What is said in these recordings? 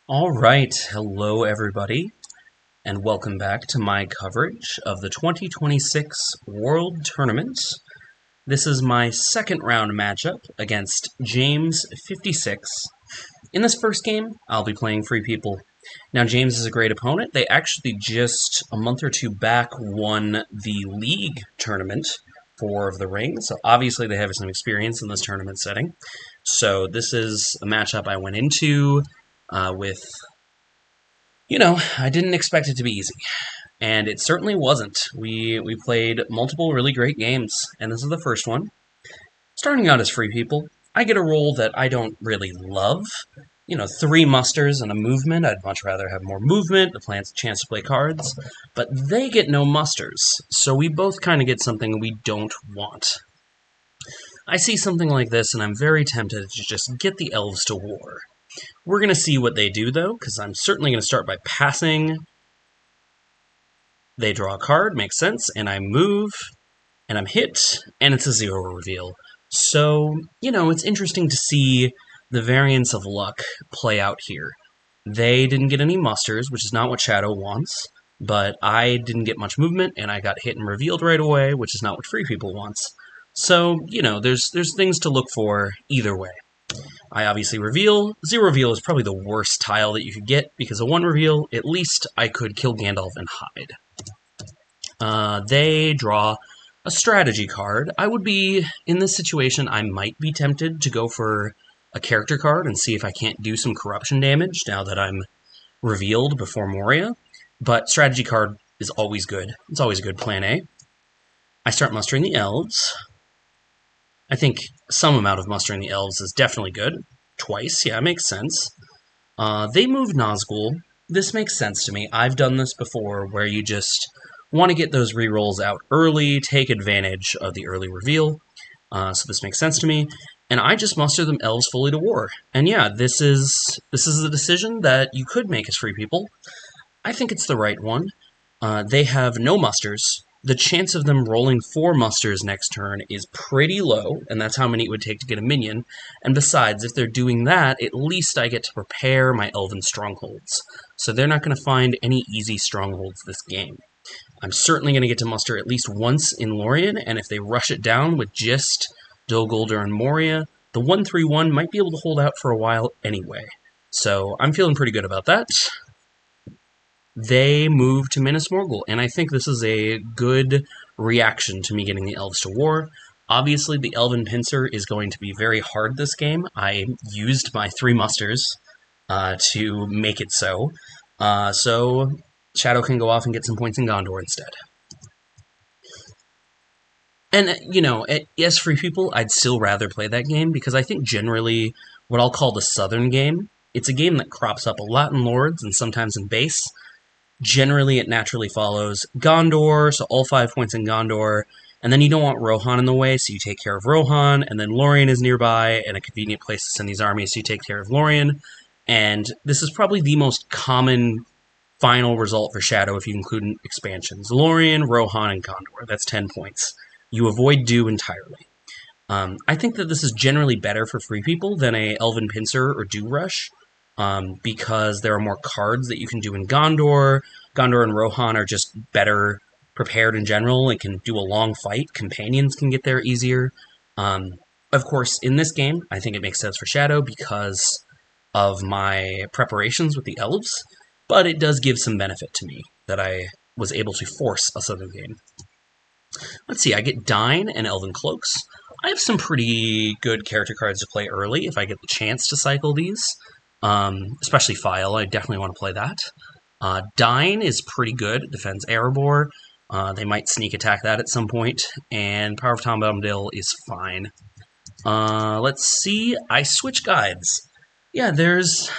Alright, hello everybody, and welcome back to my coverage of the 2026 World Tournament. This is my second round matchup against James56. In this first game, I'll be playing Free People. Now, James is a great opponent. They actually just, a month or two back, won the League tournament for the Ring, so obviously they have some experience in this tournament setting. So this is a matchup I went into with... I didn't expect it to be easy, and it certainly wasn't. We played multiple really great games, and this is the first one. Starting out as Free People, I get a role that I don't really love. 3 musters and a movement. I'd much rather have more movement, the chance to play cards, but they get no musters, so we both kind of get something we don't want. I see something like this, and I'm very tempted to just get the elves to war. We're going to see what they do, though, because I'm certainly going to start by passing. They draw a card, makes sense, and I move, and I'm hit, and it's a 0 reveal. So, it's interesting to see the variance of luck play out here. They didn't get any musters, which is not what Shadow wants, but I didn't get much movement, and I got hit and revealed right away, which is not what Free People wants. So, there's things to look for either way. I obviously reveal. 0 reveal is probably the worst tile that you could get, because a 1 reveal, at least I could kill Gandalf and hide. They draw a strategy card. I would be, in this situation, I might be tempted to go for a character card and see if I can't do some corruption damage now that I'm revealed before Moria, but strategy card is always good. It's always a good plan A. I start mustering the elves. I think some amount of mustering the elves is definitely good. Twice, yeah, makes sense. They move Nazgul. This makes sense to me. I've done this before, where you just want to get those rerolls out early, take advantage of the early reveal. So this makes sense to me. And I just muster them elves fully to war. And yeah, this is a decision that you could make as Free People. I think it's the right one. They have no musters. The chance of them rolling 4 musters next turn is pretty low, and that's how many it would take to get a minion. And besides, if they're doing that, at least I get to prepare my elven strongholds. So they're not going to find any easy strongholds this game. I'm certainly going to get to muster at least once in Lorien, and if they rush it down with just Dol Guldur and Moria, the 1/3/1 might be able to hold out for a while anyway. So I'm feeling pretty good about that. They move to Minas Morgul, and I think this is a good reaction to me getting the elves to war. Obviously, the Elven Pincer is going to be very hard this game. I used my 3 musters to make it so. So Shadow can go off and get some points in Gondor instead. And, as Free People, I'd still rather play that game, because I think generally what I'll call the Southern game, it's a game that crops up a lot in Lords and sometimes in base. Generally, it naturally follows Gondor, so all 5 points in Gondor, and then you don't want Rohan in the way, so you take care of Rohan, and then Lorien is nearby, and a convenient place to send these armies, so you take care of Lorien, and this is probably the most common final result for Shadow if you include expansions. Lorien, Rohan, and Gondor, that's 10 points. You avoid Dew entirely. I think that this is generally better for Free People than a Elven Pincer or Dew Rush, because there are more cards that you can do in Gondor. Gondor and Rohan are just better prepared in general and can do a long fight. Companions can get there easier. Of course, in this game, I think it makes sense for Shadow because of my preparations with the elves, but it does give some benefit to me that I was able to force a Southern game. Let's see, I get Dine and Elven Cloaks. I have some pretty good character cards to play early if I get the chance to cycle these. Especially File, I definitely want to play that. Dine is pretty good, it defends Erebor. They might sneak attack that at some point, and Power of Tom Bombadil is fine. Let's see, I switch guides. Yeah, this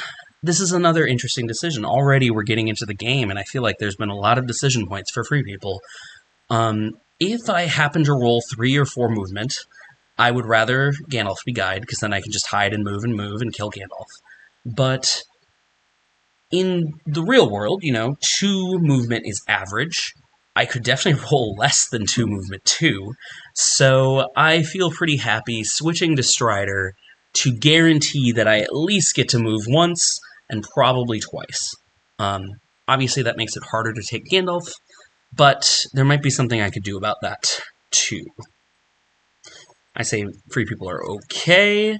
is another interesting decision. Already we're getting into the game, and I feel like there's been a lot of decision points for Free People. If I happen to roll 3 or 4 movement, I would rather Gandalf be guide, because then I can just hide and move and kill Gandalf. But in the real world, 2 movement is average. I could definitely roll less than 2 movement too, so I feel pretty happy switching to Strider to guarantee that I at least get to move once, and probably twice. Um, Obviously, that makes it harder to take Gandalf, but there might be something I could do about that, too. I say free people are okay.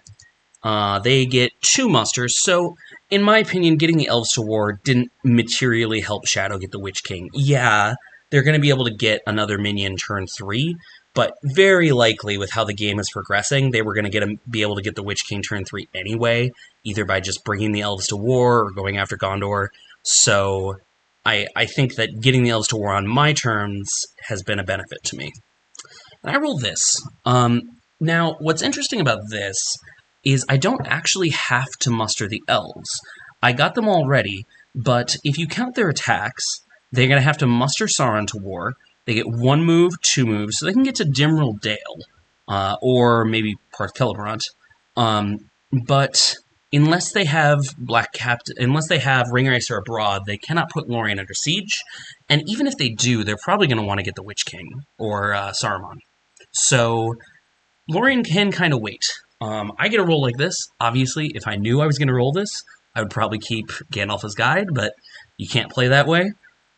They get 2 musters, so in my opinion, getting the elves to war didn't materially help Shadow get the Witch King. Yeah, they're going to be able to get another minion turn 3, but very likely with how the game is progressing, they were going to be able to get the Witch King turn 3 anyway, either by just bringing the elves to war or going after Gondor. So I think that getting the elves to war on my terms has been a benefit to me. And I roll this. Now, what's interesting about this is I don't actually have to muster the elves. I got them already, but if you count their attacks, they're going to have to muster Sauron to war. They get 1 move, 2 moves, so they can get to Dimrill Dale, or maybe Parth Celebrant. But unless they have unless they have Ringwraiths Abroad, they cannot put Lorien under siege. And even if they do, they're probably going to want to get the Witch King or Saruman. So Lorien can kind of wait. I get a roll like this. Obviously, if I knew I was going to roll this, I would probably keep Gandalf as guide, but you can't play that way.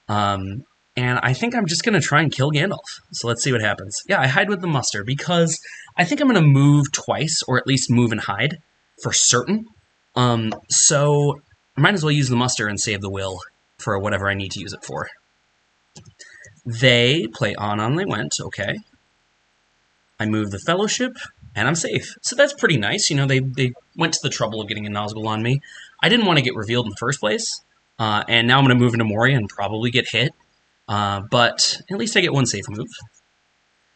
And I think I'm just going to try and kill Gandalf. So let's see what happens. Yeah, I hide with the muster because I think I'm going to move twice, or at least move and hide, for certain. So I might as well use the muster and save the will for whatever I need to use it for. They play on they went, okay. I move the Fellowship, and I'm safe. So that's pretty nice. You know, they went to the trouble of getting a Nazgul on me. I didn't want to get revealed in the first place, and now I'm going to move into Moria and probably get hit. But at least I get 1 safe move.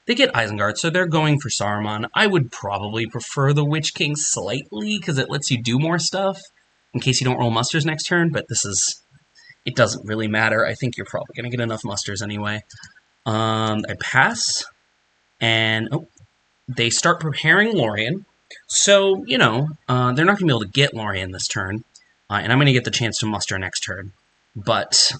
They get Isengard, so they're going for Saruman. I would probably prefer the Witch King slightly, because it lets you do more stuff, in case you don't roll musters next turn, but it doesn't really matter. I think you're probably going to get enough musters anyway. I pass. And they start preparing Lorien. So, you know, they're not going to be able to get Lorien this turn. And I'm going to get the chance to muster next turn. But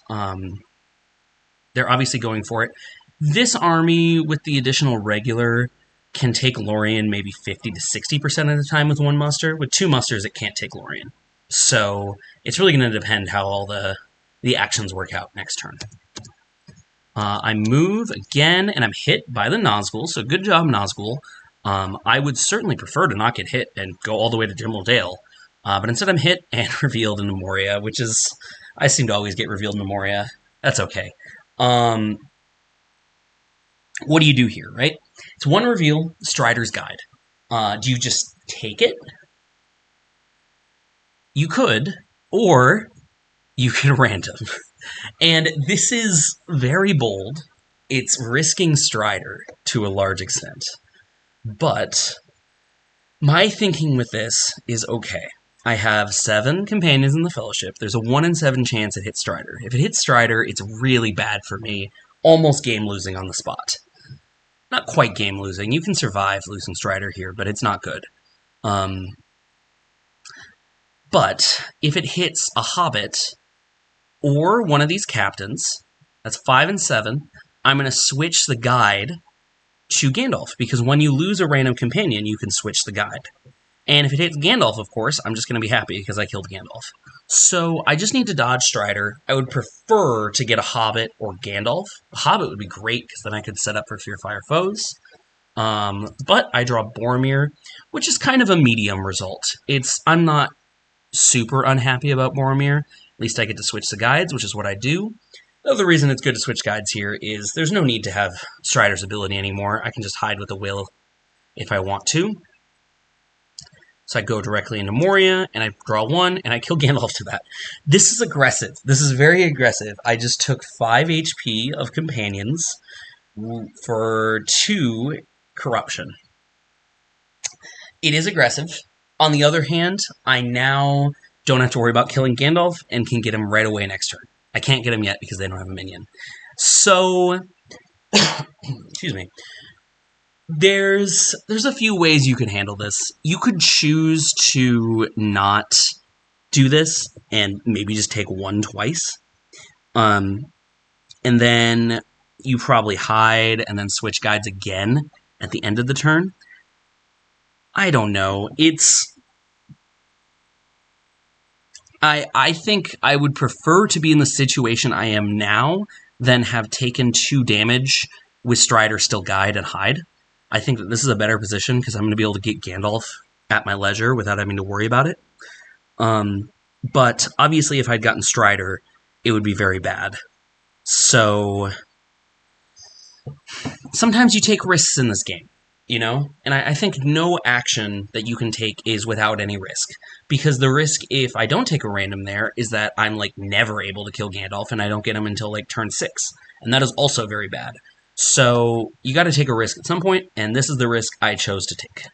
they're obviously going for it. This army, with the additional regular, can take Lorien maybe 50 to 60% of the time with 1 muster. With 2 musters, it can't take Lorien. So it's really going to depend how all the actions work out next turn. I move again, and I'm hit by the Nazgul, so good job, Nazgul. I would certainly prefer to not get hit and go all the way to Dimrill Dale, but instead I'm hit and revealed into Moria, which is... I seem to always get revealed into Moria. That's okay. What do you do here, right? It's 1 reveal, Strider's Guide. Do you just take it? You could, or you can random. And this is very bold. It's risking Strider to a large extent. But my thinking with this is okay. I have 7 companions in the Fellowship. There's a 1 in 7 chance it hits Strider. If it hits Strider, it's really bad for me. Almost game losing on the spot. Not quite game losing. You can survive losing Strider here, but it's not good. But if it hits a Hobbit... or one of these captains, that's 5 and 7, I'm going to switch the guide to Gandalf, because when you lose a random companion, you can switch the guide. And if it hits Gandalf, of course, I'm just going to be happy because I killed Gandalf. So I just need to dodge Strider. I would prefer to get a Hobbit or Gandalf. A Hobbit would be great, because then I could set up for Fearfire foes. But I draw Boromir, which is kind of a medium result. I'm not super unhappy about Boromir. At least I get to switch the guides, which is what I do. The other reason it's good to switch guides here is there's no need to have Strider's ability anymore. I can just hide with the will if I want to. So I go directly into Moria, and I draw 1, and I kill Gandalf to that. This is aggressive. This is very aggressive. I just took 5 HP of companions for 2 corruption. It is aggressive. On the other hand, I now don't have to worry about killing Gandalf and can get him right away next turn. I can't get him yet because they don't have a minion. So, excuse me. There's a few ways you can handle this. You could choose to not do this and maybe just take 1 twice. And then you probably hide and then switch guides again at the end of the turn. I don't know. I think I would prefer to be in the situation I am now than have taken 2 damage with Strider, Still Guide, and Hide. I think that this is a better position because I'm going to be able to get Gandalf at my leisure without having to worry about it. But obviously if I'd gotten Strider, it would be very bad. So sometimes you take risks in this game, you know? And I think no action that you can take is without any risk. Because the risk, if I don't take a random there, is that I'm, like, never able to kill Gandalf, and I don't get him until, like, turn 6. And that is also very bad. So, you gotta take a risk at some point, and this is the risk I chose to take.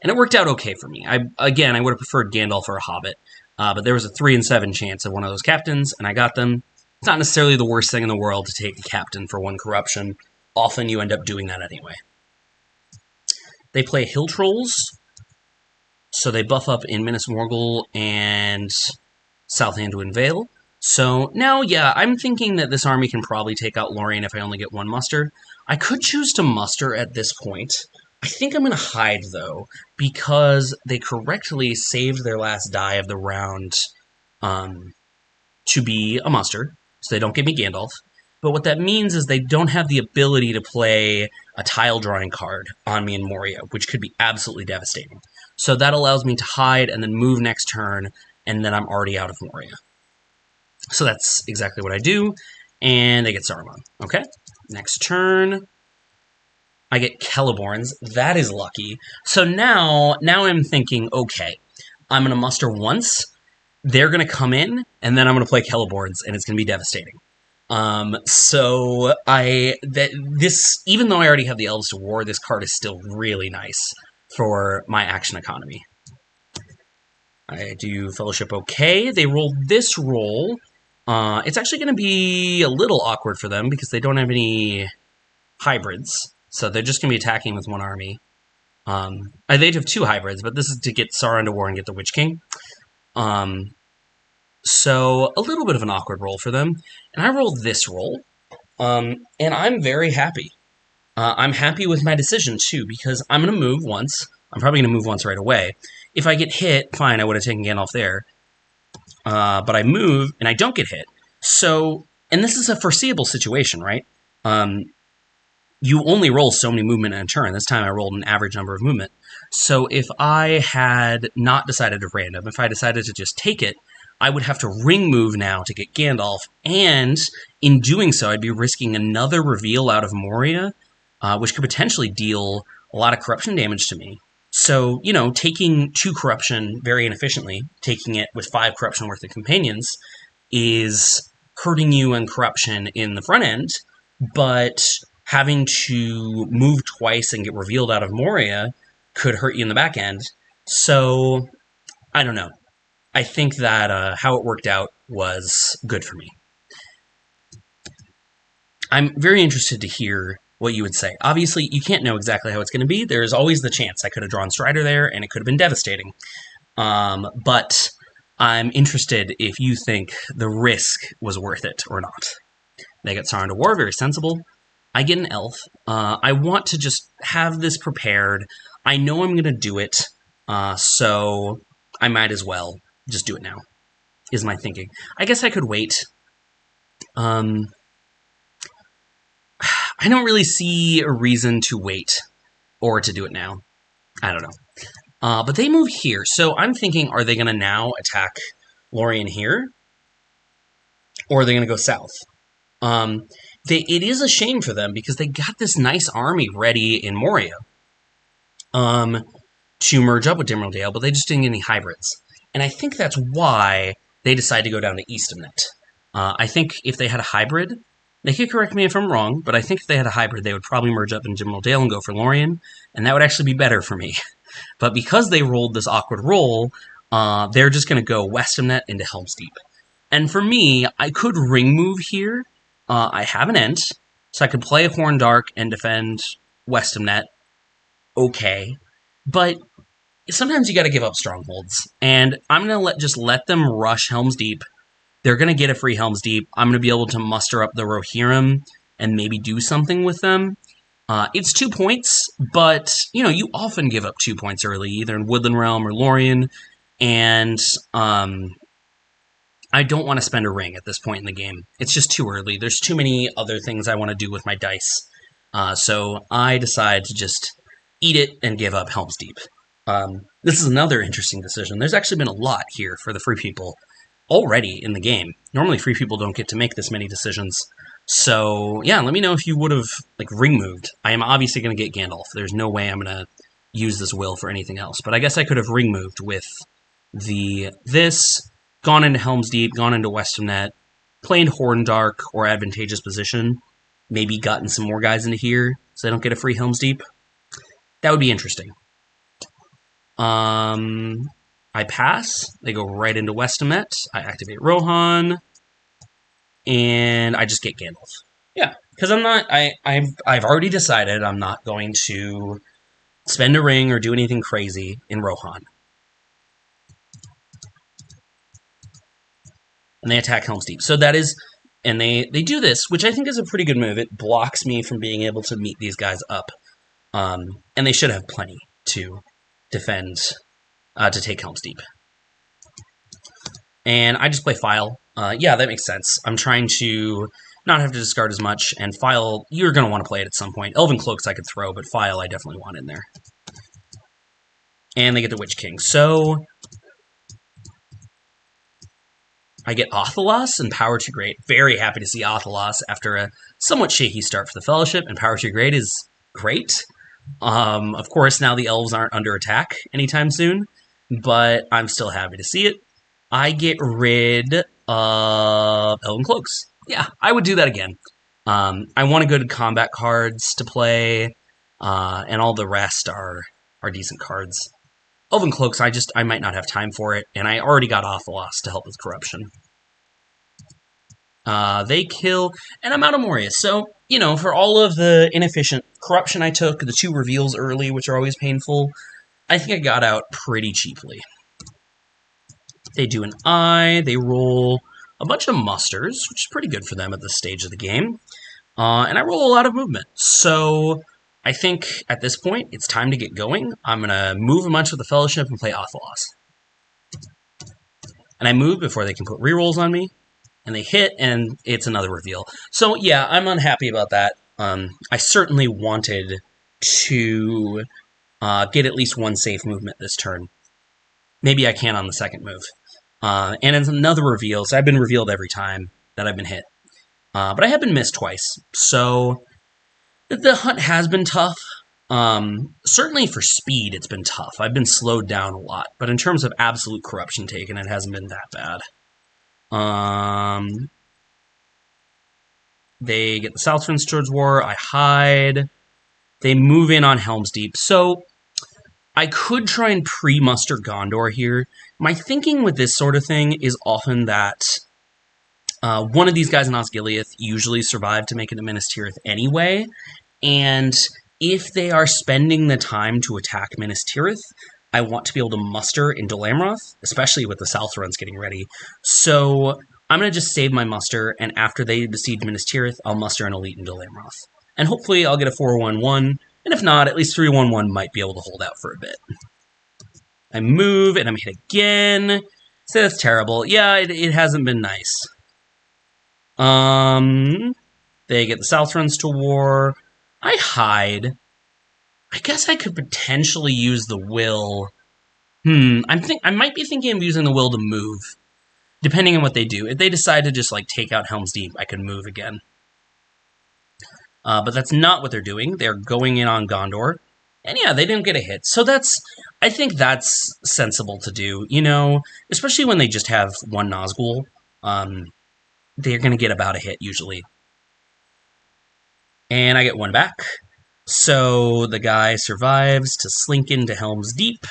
And it worked out okay for me. I would have preferred Gandalf or a Hobbit, but there was a 3 in 7 chance of one of those captains, and I got them. It's not necessarily the worst thing in the world to take a captain for 1 corruption. Often you end up doing that anyway. They play Hill Trolls, so they buff up in Minas Morgul and South Anduin Vale. So now, yeah, I'm thinking that this army can probably take out Lorien if I only get 1 muster. I could choose to muster at this point. I think I'm going to hide, though, because they correctly saved their last die of the round to be a muster, so they don't give me Gandalf. But what that means is they don't have the ability to play a tile-drawing card on me in Moria, which could be absolutely devastating. So that allows me to hide and then move next turn, and then I'm already out of Moria. So that's exactly what I do, and I get Saruman. Okay, next turn, I get Celeborns. That is lucky. So now I'm thinking, okay, I'm going to muster once, they're going to come in, and then I'm going to play Celeborns, and it's going to be devastating. So even though I already have the Elves to War, this card is still really nice for my action economy. I do Fellowship okay. They roll this roll. It's actually going to be a little awkward for them because they don't have any hybrids. So they're just going to be attacking with 1 army. They'd have 2 hybrids, but this is to get Sauron to War and get the Witch King. So a little bit of an awkward roll for them. And I rolled this roll. And I'm very happy. I'm happy with my decision, too, because I'm going to move once. I'm probably going to move once right away. If I get hit, fine, I would have taken Gandalf there. But I move, and I don't get hit. So, and this is a foreseeable situation, right? You only roll so many movement in a turn. This time I rolled an average number of movement. So if I had not decided to random, if I decided to just take it, I would have to ring move now to get Gandalf, and in doing so, I'd be risking another reveal out of Moria, which could potentially deal a lot of corruption damage to me. So, you know, taking 2 corruption very inefficiently, taking it with 5 corruption worth of companions, is hurting you in corruption in the front end, but having to move twice and get revealed out of Moria could hurt you in the back end. So, I don't know. I think that how it worked out was good for me. I'm very interested to hear what you would say. Obviously, you can't know exactly how it's going to be. There's always the chance I could have drawn Strider there, and it could have been devastating. But I'm interested if you think the risk was worth it or not. They get Sauron to War, very sensible. I get an elf. I want to just have this prepared. I know I'm going to do it, so I might as well just do it now, is my thinking. I guess I could wait. I don't really see a reason to wait or to do it now. I don't know. But they move here, so I'm thinking, are they going to now attack Lorien here? Or are they going to go south? It is a shame for them because they got this nice army ready in Moria to merge up with Dimmerldale, but they just didn't get any hybrids. And I think that's why they decided to go down to Eastamnet. I think if they had a hybrid, they could correct me if I'm wrong, but I think if they had a hybrid, they would probably merge up in Dimmerldale and go for Lorien, and that would actually be better for me. But because they rolled this awkward roll, they're just going to go Westamnet into Helm's Deep. And for me, I could ring move here. I have an Ent, so I could play Horn Dark and defend Westamnet. Okay. But sometimes you got to give up strongholds. And I'm going to just let them rush Helm's Deep. They're going to get a free Helm's Deep. I'm going to be able to muster up the Rohirrim and maybe do something with them. It's 2 points, but, you know, you often give up 2 points early, either in Woodland Realm or Lorien. And I don't want to spend a ring at this point in the game. It's just too early. There's too many other things I want to do with my dice. So I decide to just eat it and give up Helm's Deep. This is another interesting decision. There's actually been a lot here for the free people already in the game. Normally free people don't get to make this many decisions. So yeah, let me know if you would have like ring moved. I am obviously going to get Gandalf. There's no way I'm going to use this will for anything else. But I guess I could have ring moved with this, gone into Helm's Deep, gone into Westernet, played Horndark or advantageous position, maybe gotten some more guys into here so I don't get a free Helm's Deep. That would be interesting. I pass. They go right into Westernet. I activate Rohan, and I just get Gandalf. Yeah, because I'm not. I've already decided I'm not going to spend a ring or do anything crazy in Rohan. And they attack Helm's Deep. So that is, and they do this, which I think is a pretty good move. It blocks me from being able to meet these guys up. And they should have plenty to defend, to take Helm's Deep. And I just play File. Yeah, that makes sense. I'm trying to not have to discard as much, and File, you're going to want to play it at some point. Elven Cloaks I could throw, but File I definitely want in there. And they get the Witch King. So I get Athelas and Power to Great. Very happy to see Athelas after a somewhat shaky start for the Fellowship, and Power to Great is great. Of course, now the elves aren't under attack anytime soon, but I'm still happy to see it. I get rid of Elven Cloaks. Yeah, I would do that again. I want good combat cards to play, and all the rest are decent cards. Elven Cloaks, I might not have time for it, and I already got Athelas to help with corruption. They kill, and I'm out of Moria. So, you know, for all of the inefficient corruption I took, the 2 reveals early, which are always painful, I think I got out pretty cheaply. They do an eye, they roll a bunch of musters, which is pretty good for them at this stage of the game. And I roll a lot of movement. So I think at this point, it's time to get going. I'm going to move a bunch with the Fellowship and play Athelas. And I move before they can put rerolls on me. And they hit, and it's another reveal. So yeah, I'm unhappy about that. I certainly wanted to get at least 1 safe movement this turn. Maybe I can on the second move. And it's another reveal, so I've been revealed every time that I've been hit. But I have been missed twice. So the hunt has been tough. Certainly for speed, it's been tough. I've been slowed down a lot. But in terms of absolute corruption taken, it hasn't been that bad. They get the Southron Steward's War. I hide. They move in on Helm's Deep. So I could try and pre-muster Gondor here. My thinking with this sort of thing is often that one of these guys in Osgiliath usually survive to make it to Minas Tirith anyway, and if they are spending the time to attack Minas Tirith, I want to be able to muster in Dol Amroth, especially with the South runs getting ready. So I'm going to just save my muster, and after they besiege Minas Tirith, I'll muster an elite in Dol Amroth. And hopefully I'll get a 4-1-1, and if not, at least 3-1-1 might be able to hold out for a bit. I move, and I'm hit again. So that's terrible. Yeah, it hasn't been nice. They get the South runs to war. I hide. I guess I could potentially use the will. I might be thinking of using the will to move, depending on what they do. If they decide to just like take out Helm's Deep, I could move again. But that's not what they're doing. They're going in on Gondor. And yeah, they didn't get a hit. So I think that's sensible to do, you know, especially when they just have 1 Nazgul. They're going to get about a hit, usually. And I get 1 back. So the guy survives to slink into Helm's Deep.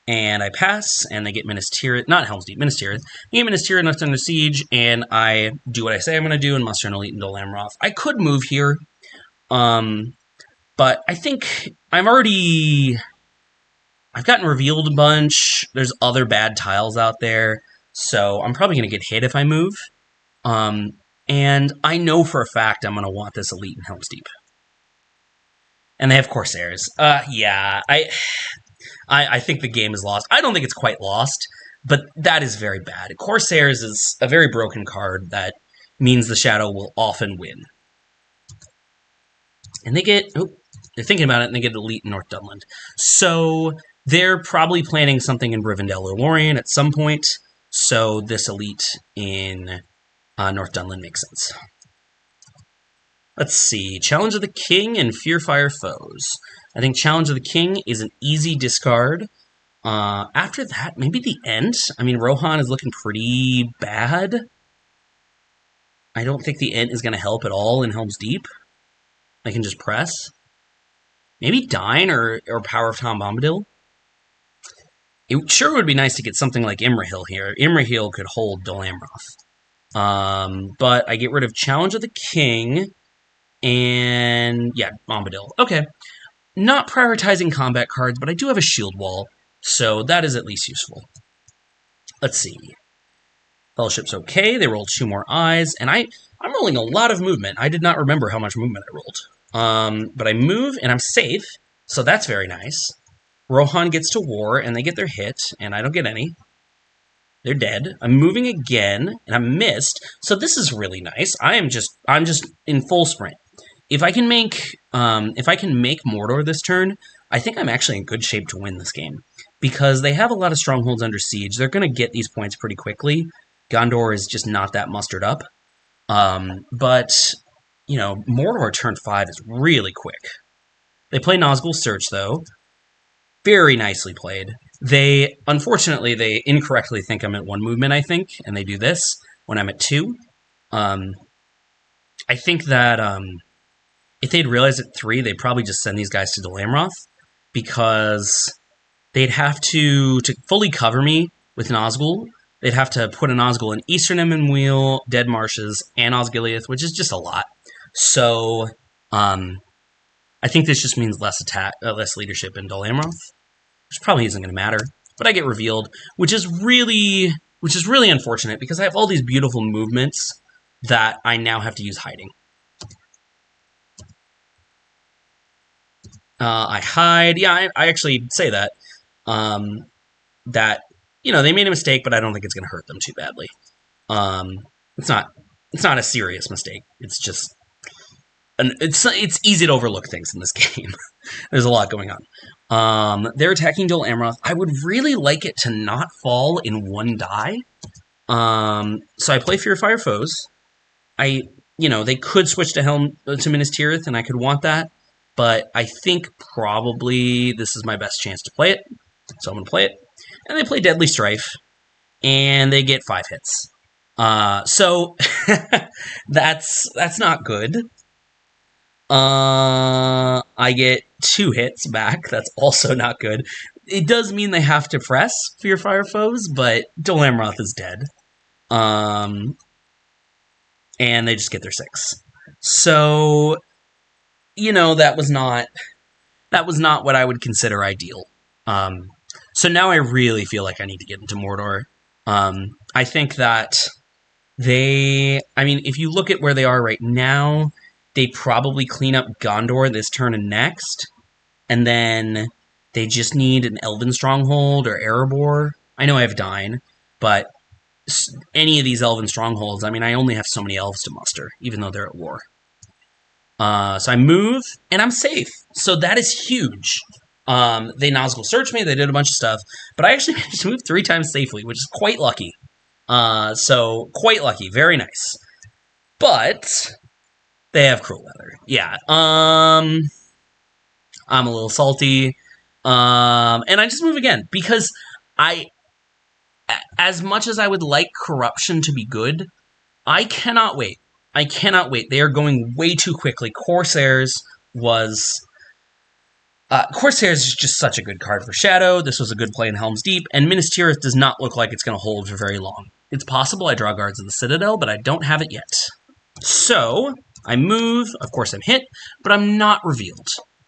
And I pass, and they get Minas Tirith, not Helm's Deep, Minas Tirith. They get Minas Tirith left under siege, and I do what I say I'm going to do and muster an elite in Dol Amroth. I could move here, but I think I've gotten revealed a bunch. There's other bad tiles out there, so I'm probably going to get hit if I move. And I know for a fact I'm going to want this elite in Helm's Deep. And they have Corsairs. Yeah, I think the game is lost. I don't think it's quite lost. but that is very bad. Corsairs is a very broken card that means the Shadow will often win. And they get, oh, they're thinking about it, and they get Elite in North Dunland. So they're probably planning something in Rivendell or Lorien at some point, so this Elite in North Dunland makes sense. Let's see, Challenge of the King and Fearfire Foes. I think Challenge of the King is an easy discard. After that, maybe the end. I mean, Rohan is looking pretty bad. I don't think the end is going to help at all in Helm's Deep. I can just press. Maybe Dine or Power of Tom Bombadil. It sure would be nice to get something like Imrahil here. Imrahil could hold Dol Amroth. But I get rid of Challenge of the King and, yeah, Bombadil. Okay. Not prioritizing combat cards, but I do have a shield wall, so that is at least useful. Let's see. Fellowship's okay. They rolled 2 more eyes, and I'm rolling a lot of movement. I did not remember how much movement I rolled. But I move, and I'm safe, so that's very nice. Rohan gets to war, and they get their hit, and I don't get any. They're dead. I'm moving again, and I'm missed, so this is really nice. I'm just in full sprint. If I can make Mordor this turn, I think I'm actually in good shape to win this game. Because they have a lot of strongholds under siege. They're going to get these points pretty quickly. Gondor is just not that mustered up. But, you know, Mordor turn 5 is really quick. They play Nazgul Search, though. Very nicely played. Unfortunately, they incorrectly think I'm at 1 movement, I think, and they do this when I'm at 2. I think that if they'd realized at 3, they'd probably just send these guys to Dol Amroth, because they'd have to fully cover me with Nazgul. They'd have to put a Nazgul in Eastern Emyn Dead Marshes, and Osgiliath, which is just a lot. So, I think this just means less leadership in Dol Amroth, which probably isn't going to matter. But I get revealed, which is really unfortunate, because I have all these beautiful movements that I now have to use hiding. I hide. Yeah, I actually say that. That, you know, they made a mistake, but I don't think it's going to hurt them too badly. It's not a serious mistake. It's just, it's easy to overlook things in this game. There's a lot going on. They're attacking Dol Amroth. I would really like it to not fall in 1 die. So I play Fearfire Foes. They could switch to Minas Tirith, and I could want that. But I think probably this is my best chance to play it. So I'm going to play it. And they play Deadly Strife. And they get 5 hits. So that's not good. I get 2 hits back. That's also not good. It does mean they have to press Fearfire Foes, but Dol Amroth is dead. And they just get their 6. So, you know, that was not what I would consider ideal. So now I really feel like I need to get into Mordor. I think that if you look at where they are right now, they probably clean up Gondor this turn and next, and then they just need an Elven Stronghold or Erebor. I know I have Dine, but any of these Elven Strongholds, I mean, I only have so many elves to muster, even though they're at war. So I move, and I'm safe. So that is huge. They Nazgul Search me, they did a bunch of stuff, but I actually managed to move 3 times safely, which is quite lucky. So, quite lucky, very nice. But they have Cruel Leather. Yeah, I'm a little salty. And I just move again, because as much as I would like Corruption to be good, I cannot wait. They are going way too quickly. Corsairs is just such a good card for Shadow. This was a good play in Helm's Deep, and Minas Tirith does not look like it's going to hold for very long. It's possible I draw Guards of the Citadel, but I don't have it yet. So, I move, of course I'm hit, but I'm not revealed.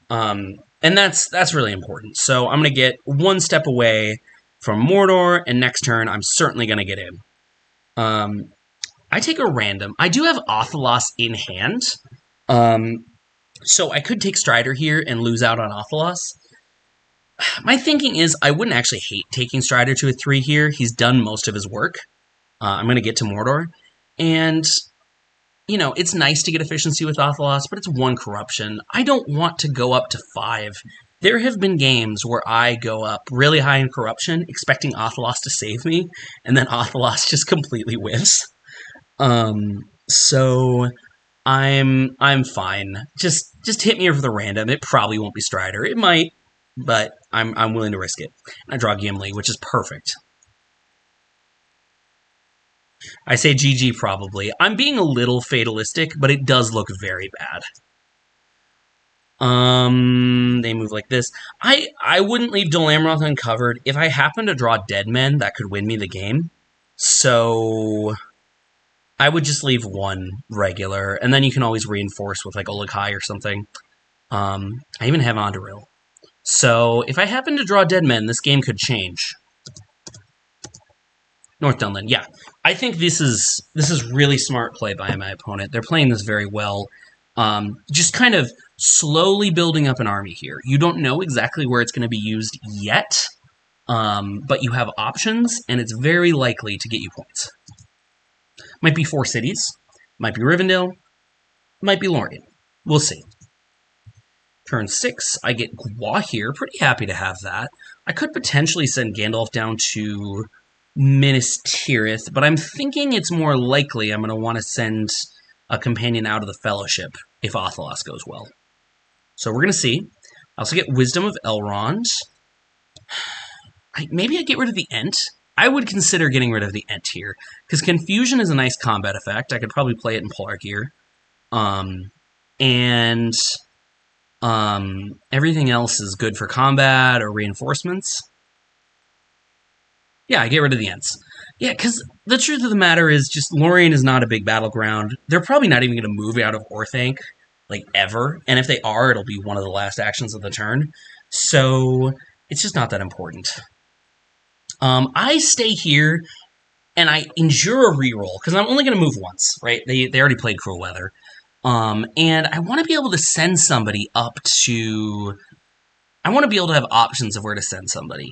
And that's really important. So I'm going to get 1 step away from Mordor, and next turn I'm certainly going to get in. I take a random. I do have Athelas in hand, so I could take Strider here and lose out on Athelas. My thinking is I wouldn't actually hate taking Strider to a 3 here. He's done most of his work. I'm going to get to Mordor. And, you know, it's nice to get efficiency with Athelas, but it's 1 corruption. I don't want to go up to 5. There have been games where I go up really high in corruption, expecting Athelas to save me, and then Athelas just completely whiffs. So I'm fine. Just hit me for the random. It probably won't be Strider. It might, but I'm willing to risk it. I draw Gimli, which is perfect. I say GG probably. I'm being a little fatalistic, but it does look very bad. They move like this. I wouldn't leave Dol Amroth uncovered. If I happen to draw dead men, that could win me the game. So I would just leave 1 regular, and then you can always reinforce with like Olokai or something. I even have Andoril. So if I happen to draw dead men, this game could change. North Dunland, yeah. I think this is really smart play by my opponent. They're playing this very well. Just kind of slowly building up an army here. You don't know exactly where it's going to be used yet, but you have options, and it's very likely to get you points. Might be 4 cities, might be Rivendell, might be Lorien. We'll see. Turn 6, I get Gwa here. Pretty happy to have that. I could potentially send Gandalf down to Minas Tirith, but I'm thinking it's more likely I'm going to want to send a companion out of the Fellowship if Athelas goes well. So we're going to see. I also get Wisdom of Elrond. Maybe I get rid of the Ent. I would consider getting rid of the Ent here, because Confusion is a nice combat effect. I could probably play it in Polar Gear. And everything else is good for combat or reinforcements. Yeah, I get rid of the Ents. Yeah, because the truth of the matter is just Lorien is not a big battleground. They're probably not even going to move out of Orthanc, like, ever. And if they are, it'll be one of the last actions of the turn. So it's just not that important. I stay here, and I endure a reroll, because I'm only going to move once, right? They already played Cruel Weather. And I want to be able to send somebody up to... I want to be able to have options of where to send somebody.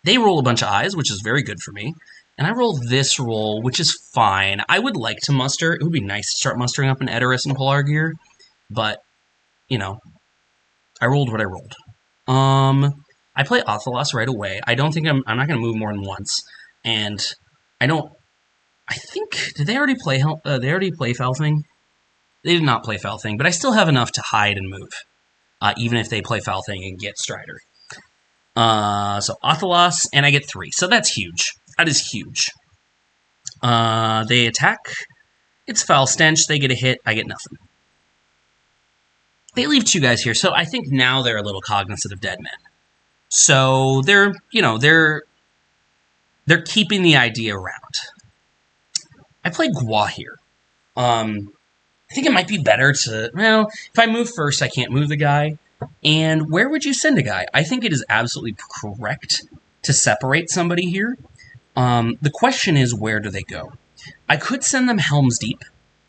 They roll a bunch of eyes, which is very good for me. And I roll this roll, which is fine. I would like to muster. It would be nice to start mustering up an Edoras and Polar Gear. But, you know, I rolled what I rolled. I play Athelas right away. I don't think I'm not going to move more than once. And I think, did they already play Felthing? They did not play Felthing, but I still have enough to hide and move. Even if they play Felthing and get Strider. So Athelas, and I get 3. So that's huge. That is huge. They attack. It's Foul Stench. They get a hit. I get nothing. They leave 2 guys here. So I think now they're a little cognizant of dead men. So they're keeping the idea around. I play Gwa here. I think it might be better to, well, if I move first, I can't move the guy. And where would you send a guy? I think it is absolutely correct to separate somebody here. The question is, where do they go? I could send them Helm's Deep.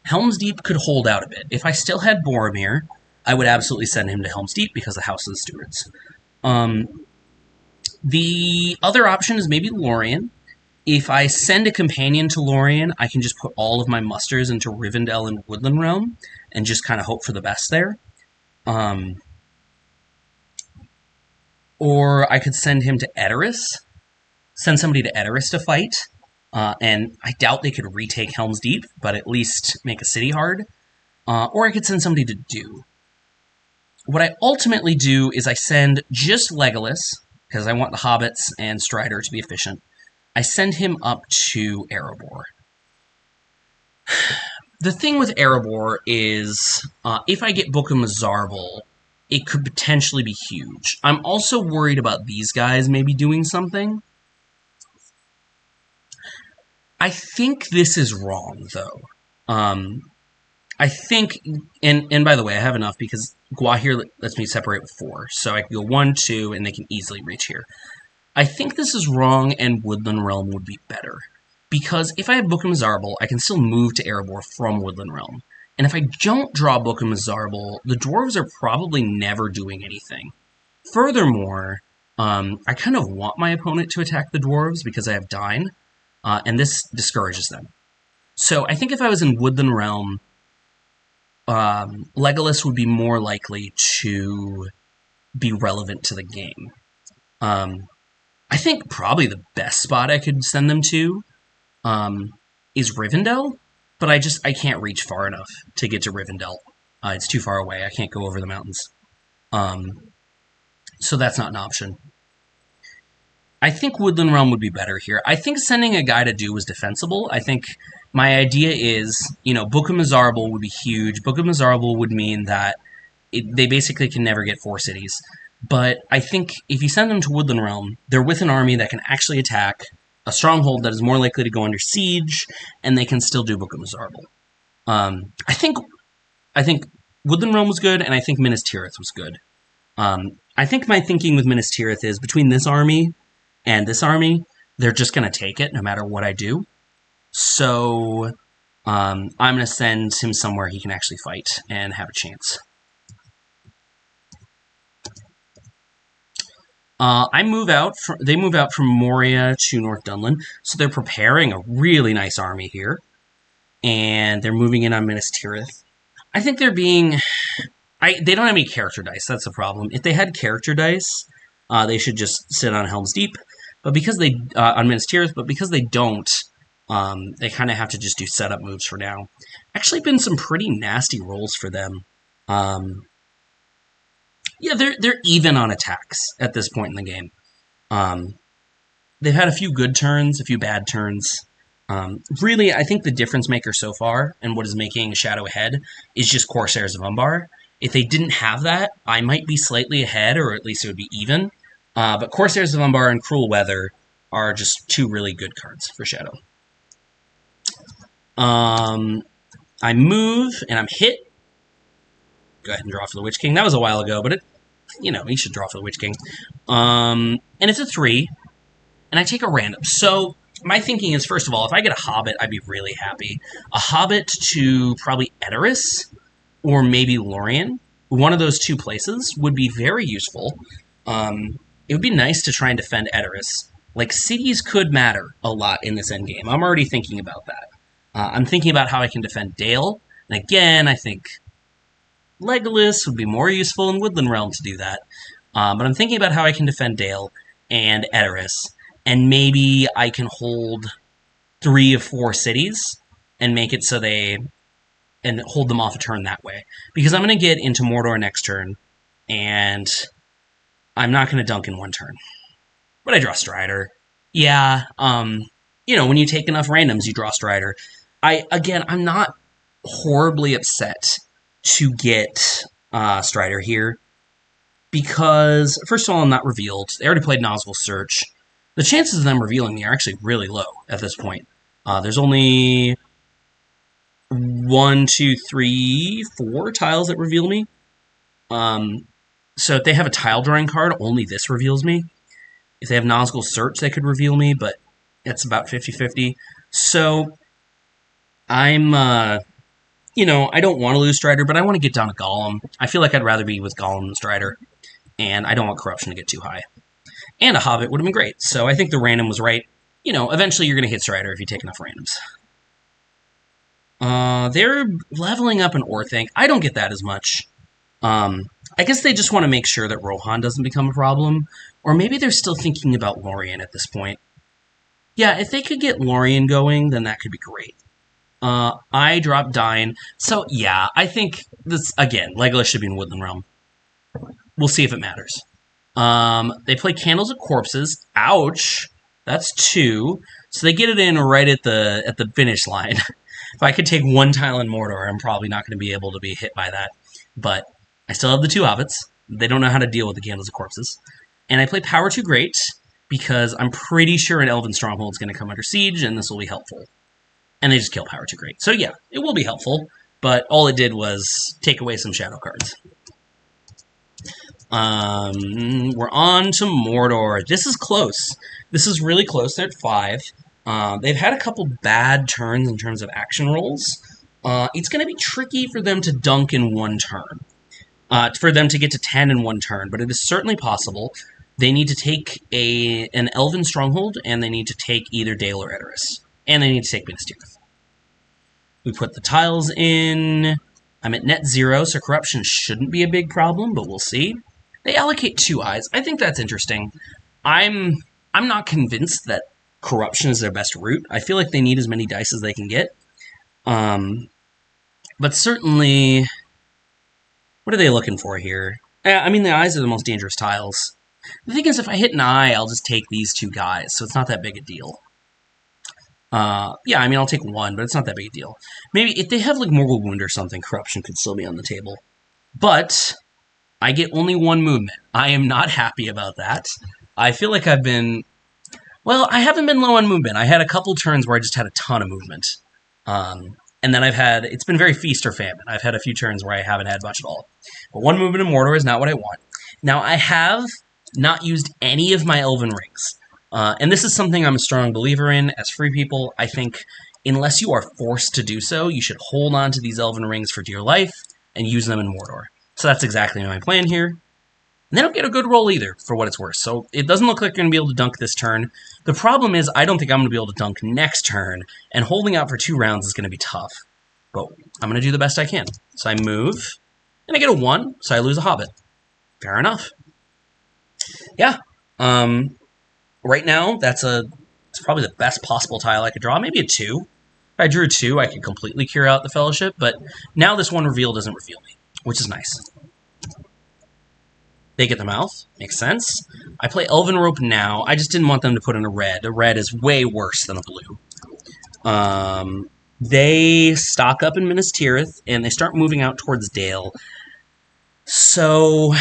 Helm's Deep could hold out a bit. If I still had Boromir, I would absolutely send him to Helm's Deep because the House of the Stewards. The other option is maybe Lorien. If I send a companion to Lorien, I can just put all of my musters into Rivendell and Woodland Realm and just kind of hope for the best there. Or I could send him to Edoras, send somebody to Edoras to fight, and I doubt they could retake Helm's Deep, but at least make a city hard. Or I could send somebody to Do. What I ultimately do is I send just Legolas, because I want the Hobbits and Strider to be efficient. I send him up to Erebor. The thing with Erebor is, if I get Book of Mizarble, it could potentially be huge. I'm also worried about these guys maybe doing something. I think this is wrong, though. I think, and by the way, I have enough because Gwa here lets me separate with 4. So I can go 1, 2, and they can easily reach here. I think this is wrong, and Woodland Realm would be better. Because if I have Book of Mizarble, I can still move to Erebor from Woodland Realm. And if I don't draw Book of Mizarble, the dwarves are probably never doing anything. Furthermore, I kind of want my opponent to attack the dwarves because I have Dine, and this discourages them. So I think if I was in Woodland Realm, Legolas would be more likely to be relevant to the game. I think probably the best spot I could send them to is Rivendell, but I can't reach far enough to get to Rivendell. It's too far away. I can't go over the mountains. So that's not an option. I think Woodland Realm would be better here. I think sending a guy to do was defensible. I think my idea is, Book of Mizarble would be huge. Book of Mizarble would mean that they basically can never get 4 cities. But I think if you send them to Woodland Realm, they're with an army that can actually attack a stronghold that is more likely to go under siege, and they can still do Book of Mizarble. I think Woodland Realm was good, and I think Minas Tirith was good. I think my thinking with Minas Tirith is between this army and this army, they're just going to take it no matter what I do. So I'm going to send him somewhere he can actually fight and have a chance. They move out from Moria to North Dunland, so they're preparing a really nice army here, and they're moving in on Minas Tirith. I think they're being... they don't have any character dice, that's the problem. If they had character dice, they should just sit on Helm's Deep, but because they... on Minas Tirith, but because they don't, they kind of have to just do setup moves for now. Actually been some pretty nasty rolls for them. Yeah, they're even on attacks at this point in the game. They've had a few good turns, a few bad turns. Really, I think the difference maker so far, and what is making Shadow ahead, is just Corsairs of Umbar. If they didn't have that, I might be slightly ahead, or at least it would be even. But Corsairs of Umbar and Cruel Weather are just 2 really good cards for Shadow. I move, and I'm hit. Go ahead and draw for the Witch King. That was a while ago, but you should draw for the Witch King. And it's a 3, and I take a random. So my thinking is, first of all, if I get a Hobbit, I'd be really happy. A Hobbit to probably Edoras, or maybe Lorien. One of those 2 places would be very useful. It would be nice to try and defend Edoras. Like, cities could matter a lot in this endgame. I'm already thinking about that. I'm thinking about how I can defend Dale. And again, I think Legolas would be more useful in Woodland Realm to do that. But I'm thinking about how I can defend Dale and Edoras. And maybe I can hold 3 of 4 cities and make it so and hold them off a turn that way. Because I'm going to get into Mordor next turn, and I'm not going to dunk in 1 turn. But I draw Strider. Yeah, when you take enough randoms, you draw Strider. I'm not horribly upset to get Strider here, because, first of all, I'm not revealed. They already played Nazgul Search. The chances of them revealing me are actually really low at this point. There's only 1, 2, 3, 4 tiles that reveal me. So if they have a tile drawing card, only this reveals me. If they have Nazgul Search, they could reveal me, but it's about 50-50. So I'm, I don't want to lose Strider, but I want to get down to Gollum. I feel like I'd rather be with Gollum than Strider, and I don't want Corruption to get too high. And a Hobbit would have been great, so I think the random was right. Eventually you're going to hit Strider if you take enough randoms. They're leveling up an Orthanc. I don't get that as much. I guess they just want to make sure that Rohan doesn't become a problem, or maybe they're still thinking about Lorien at this point. Yeah, if they could get Lorien going, then that could be great. I drop Dine. So, yeah, I think this, again, Legolas should be in Woodland Realm. We'll see if it matters. They play Candles of Corpses. Ouch. That's 2. So they get it in right at the finish line. If I could take 1 tile in Mordor, I'm probably not going to be able to be hit by that. But I still have the 2 Hobbits. They don't know how to deal with the Candles of Corpses. And I play Power Too Great, because I'm pretty sure an Elven Stronghold is going to come under siege, and this will be helpful. And they just kill Power Too Great. So yeah, it will be helpful, but all it did was take away some shadow cards. We're on to Mordor. This is close. This is really close. They're at 5. They've had a couple bad turns in terms of action rolls. It's going to be tricky for them to dunk in 1 turn. for them to get to 10 in one turn, but it is certainly possible. They need to take an Elven Stronghold, and they need to take either Dale or Edoras. And they need to take Minas Tirith. We put the tiles in. I'm at net 0, so corruption shouldn't be a big problem, but we'll see. They allocate 2 eyes. I think that's interesting. I'm not convinced that corruption is their best route. I feel like they need as many dice as they can get. But certainly, what are they looking for here? I mean, the eyes are the most dangerous tiles. The thing is, if I hit an eye, I'll just take these 2 guys, so it's not that big a deal. Yeah, I mean, I'll take 1, but it's not that big a deal. Maybe if they have, like, Mortal Wound or something, corruption could still be on the table. But I get only 1 movement. I am not happy about that. I feel like I've been... Well, I haven't been low on movement. I had a couple turns where I just had a ton of movement. And then it's been very feast or famine. I've had a few turns where I haven't had much at all. But 1 movement in Mordor is not what I want. Now, I have not used any of my Elven Rings. And this is something I'm a strong believer in as free people. I think unless you are forced to do so, you should hold on to these Elven Rings for dear life and use them in Mordor. So that's exactly my plan here. And they don't get a good roll either, for what it's worth. So it doesn't look like you're going to be able to dunk this turn. The problem is I don't think I'm going to be able to dunk next turn, and holding out for 2 rounds is going to be tough. But I'm going to do the best I can. So I move, and I get a 1, so I lose a Hobbit. Fair enough. Yeah. Right now, it's probably the best possible tile I could draw. Maybe a 2. If I drew a 2, I could completely cure out the Fellowship, but now this 1 reveal doesn't reveal me, which is nice. They get the mouth. Makes sense. I play Elven Rope now. I just didn't want them to put in a red. A red is way worse than a blue. They stock up in Minas Tirith, and they start moving out towards Dale. So,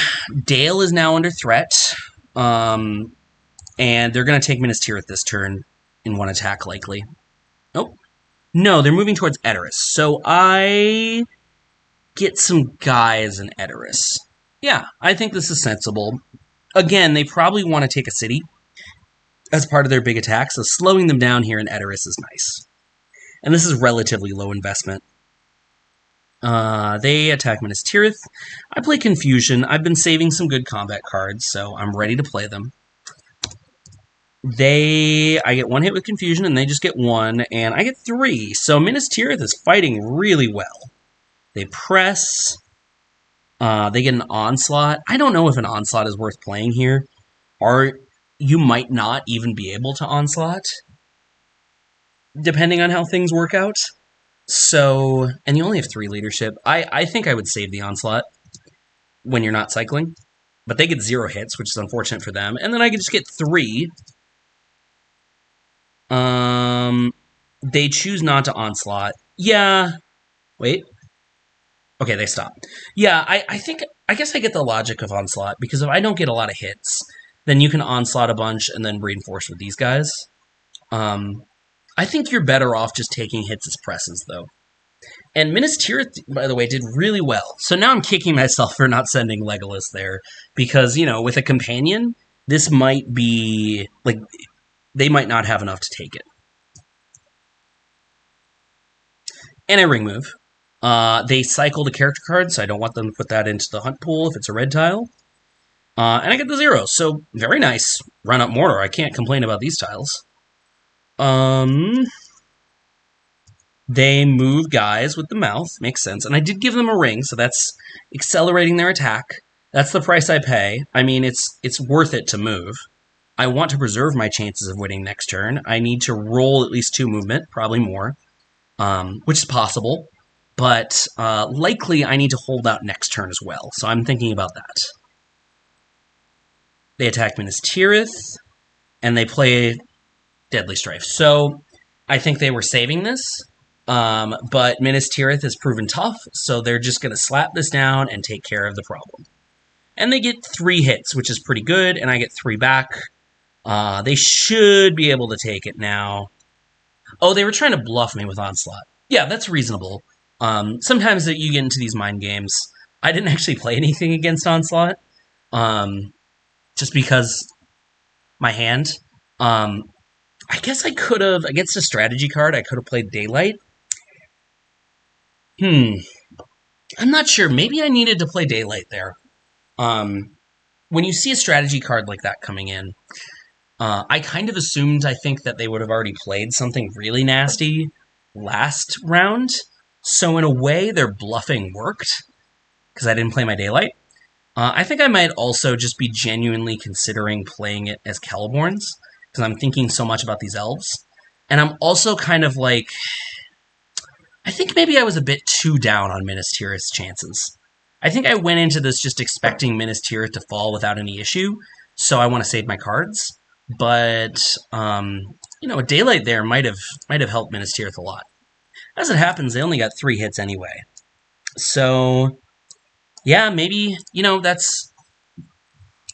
Dale is now under threat. And they're going to take Minas Tirith this turn in 1 attack, likely. Nope. No, they're moving towards Edoras. So, I get some guys in Edoras. Yeah, I think this is sensible. Again, they probably want to take a city as part of their big attack, so slowing them down here in Edoras is nice. And this is relatively low investment. They attack Minas Tirith. I play Confusion. I've been saving some good combat cards, so I'm ready to play them. I get 1 hit with Confusion, and they just get 1, and I get 3. So Minas Tirith is fighting really well. They press... they get an Onslaught. I don't know if an Onslaught is worth playing here. Or you might not even be able to Onslaught, depending on how things work out. So, and you only have 3 leadership. I think I would save the Onslaught when you're not cycling. But they get 0 hits, which is unfortunate for them. And then I can just get 3. They choose not to Onslaught. Yeah. Wait. Okay, they stop. Yeah, I guess I get the logic of Onslaught, because if I don't get a lot of hits, then you can Onslaught a bunch and then reinforce with these guys. I think you're better off just taking hits as presses, though. And Minas Tirith, by the way, did really well. So now I'm kicking myself for not sending Legolas there, because, you know, with a companion, this might be, like, they might not have enough to take it. And I ring move. They cycled a character card, so I don't want them to put that into the hunt pool if it's a red tile. And I get the 0, so very nice. Run up Mordor, I can't complain about these tiles. They move guys with the mouth, makes sense. And I did give them a ring, so that's accelerating their attack. That's the price I pay. I mean, it's worth it to move. I want to preserve my chances of winning next turn. I need to roll at least 2 movement, probably more, which is possible. But likely I need to hold out next turn as well, so I'm thinking about that. They attack Minas Tirith, and they play Deadly Strife. So I think they were saving this, but Minas Tirith has proven tough, so they're just going to slap this down and take care of the problem. And they get 3 hits, which is pretty good, and I get 3 back. They should be able to take it now. Oh, they were trying to bluff me with Onslaught. Yeah, that's reasonable. Sometimes that you get into these mind games. I didn't actually play anything against Onslaught, just because my hand. I guess I could have, against a strategy card, I could have played Daylight. I'm not sure. Maybe I needed to play Daylight there. When you see a strategy card like that coming in, I kind of assumed, I think, that they would have already played something really nasty last round. So in a way, their bluffing worked, because I didn't play my Daylight. I think I might also just be genuinely considering playing it as Celeborns, because I'm thinking so much about these elves. And I'm also kind of like, I think maybe I was a bit too down on Minas Tirith's chances. I think I went into this just expecting Minas Tirith to fall without any issue, so I want to save my cards. But a Daylight there might have helped Minas Tirith a lot. As it happens, they only got 3 hits anyway. So yeah, maybe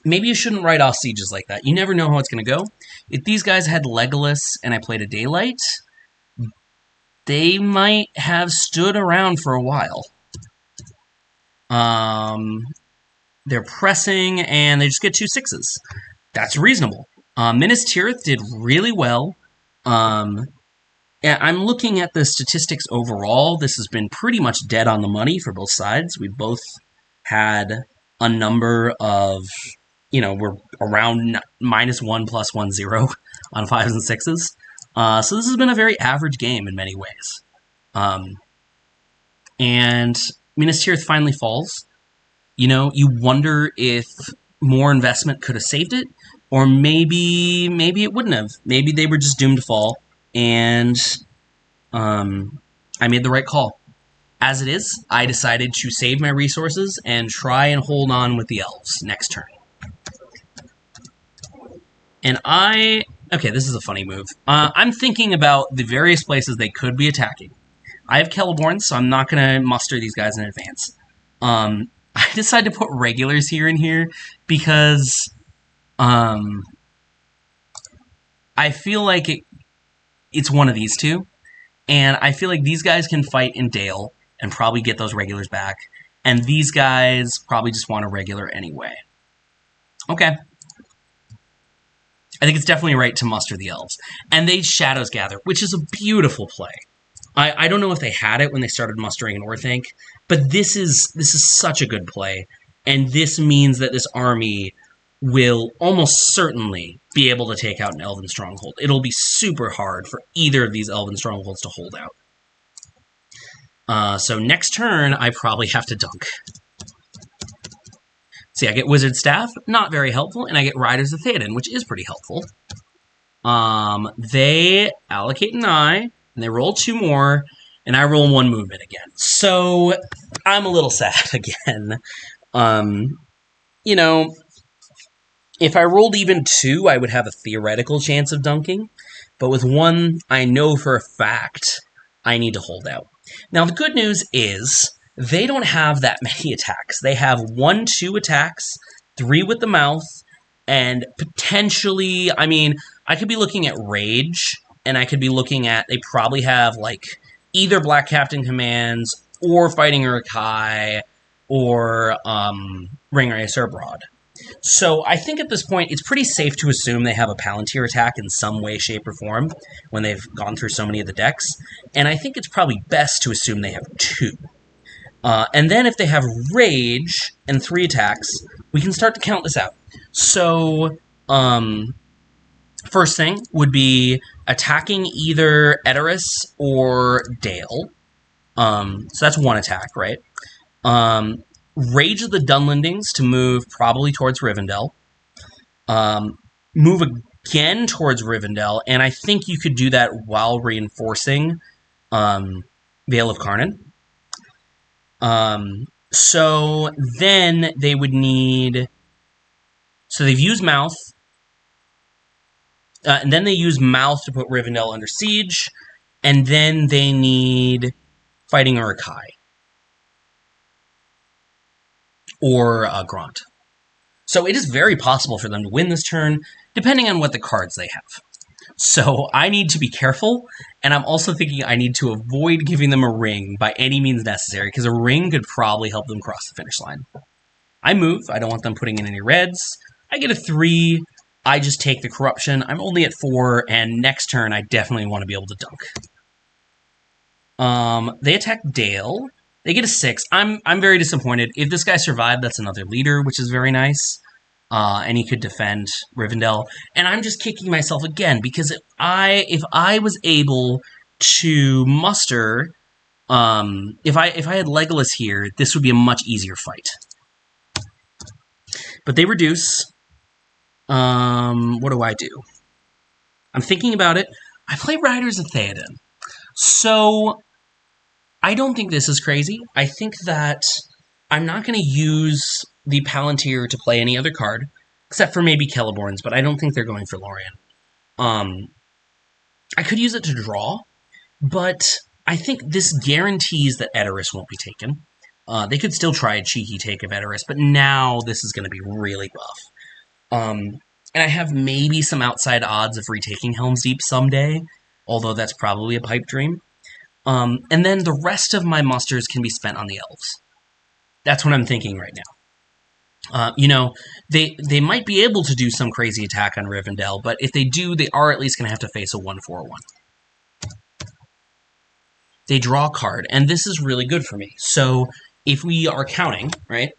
maybe you shouldn't write off sieges like that. You never know how it's going to go. If these guys had Legolas and I played a Daylight, they might have stood around for a while. They're pressing, and they just get 2 6s. That's reasonable. Minas Tirith did really well. Yeah, I'm looking at the statistics overall. This has been pretty much dead on the money for both sides. We both had a number of, we're around -1 + 1 0 on 5s and 6s. So this has been a very average game in many ways. And Minas Tirith finally falls. You wonder if more investment could have saved it, or maybe it wouldn't have. Maybe they were just doomed to fall, and I made the right call. As it is, I decided to save my resources and try and hold on with the elves next turn. And okay, this is a funny move. I'm thinking about the various places they could be attacking. I have Celeborn, so I'm not going to muster these guys in advance. I decided to put regulars here and here because I feel like it's one of these two. And I feel like these guys can fight in Dale and probably get those regulars back. And these guys probably just want a regular anyway. Okay. I think it's definitely right to muster the elves. And they Shadows Gather, which is a beautiful play. I don't know if they had it when they started mustering an Orthanc, but this is such a good play. And this means that this army will almost certainly be able to take out an Elven Stronghold. It'll be super hard for either of these Elven Strongholds to hold out. So next turn, I probably have to dunk. See, I get Wizard Staff, not very helpful, and I get Riders of Theoden, which is pretty helpful. They allocate an eye, and they roll 2 more, and I roll 1 movement again. So I'm a little sad again. If I rolled even 2, I would have a theoretical chance of dunking. But with 1, I know for a fact I need to hold out. Now, the good news is they don't have that many attacks. They have 1, 2 attacks, 3 with the mouth, and potentially, I could be looking at Rage, and I could be looking at, they probably have, either Black Captain commands, or Fighting Uruk-hai, or Ringwraiths Abroad. So I think at this point, it's pretty safe to assume they have a Palantir attack in some way, shape, or form when they've gone through so many of the decks. And I think it's probably best to assume they have 2. And then if they have Rage and 3 attacks, we can start to count this out. So, first thing would be attacking either Edoras or Dale. So that's 1 attack, right? Rage of the Dunlendings to move probably towards Rivendell. Move again towards Rivendell, and I think you could do that while reinforcing Vale of Carnan. So then they would need... So they've used Mouth, and then they use Mouth to put Rivendell under siege, and then they need Fighting Uruk-hai. Or Grant. So it is very possible for them to win this turn, depending on what the cards they have. So I need to be careful, and I'm also thinking I need to avoid giving them a ring by any means necessary, because a ring could probably help them cross the finish line. I move. I don't want them putting in any reds. I get a 3. I just take the corruption. I'm only at 4, and next turn I definitely want to be able to dunk. They attack Dale. They get a 6. I'm very disappointed. If this guy survived, that's another leader, which is very nice. And he could defend Rivendell. And I'm just kicking myself again because if I was able to muster, if I had Legolas here, this would be a much easier fight. But they reduce. What do I do? I'm thinking about it. I play Riders of Theoden. So I don't think this is crazy. I think that I'm not going to use the Palantir to play any other card, except for maybe Celeborn's, but I don't think they're going for Lorien. I could use it to draw, but I think this guarantees that Edoras won't be taken. They could still try a cheeky take of Edoras, but now this is going to be really rough. And I have maybe some outside odds of retaking Helm's Deep someday, although that's probably a pipe dream. And then the rest of my musters can be spent on the elves. That's what I'm thinking right now. They might be able to do some crazy attack on Rivendell, but if they do, they are at least going to have to face a 1/4/1. They draw a card, and this is really good for me. So if we are counting, right,